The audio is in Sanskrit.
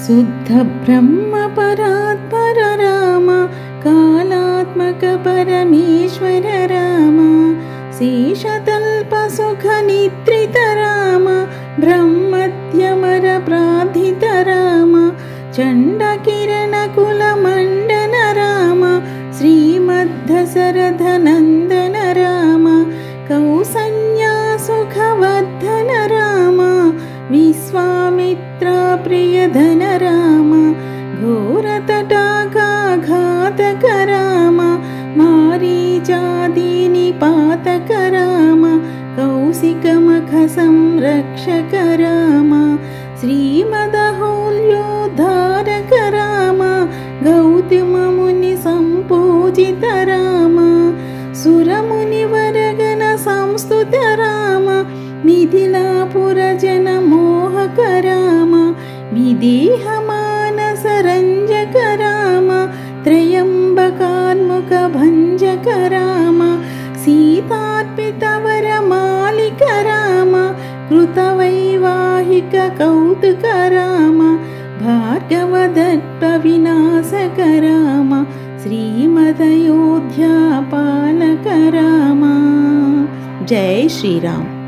शुद्ध ब्रह्म परात्पर राम कालात्मक परमेश्वर राम शेषतल्प सुख निद्रित राम ब्रह्मत्यमर प्रार्थित राम चण्डकिरण कुल मंडन राम श्रीमद्धशरथ नंदन राम कौसल्या सुखवर्धन राम विश्वामित्र प्रियधन राम घोरतटाघातक राम मारीचादि निपातक राम कौशिकमख संरक्षक राम श्रीमदहोल्योद्धारक राम गौतम मुनि संपूजित राम सुरमुनिवरगण संस्तुत राम मिथिलापुर जन मोहक राम विदेह मानस रंजक राम त्रयंबकान्मुख भंजक राम सीतार्पित वर मालिक राम कृतवैवाहिक कौतुक राम भार्गवदत्त विनाशक राम श्रीमदयोध्या पालक राम। जय श्री राम।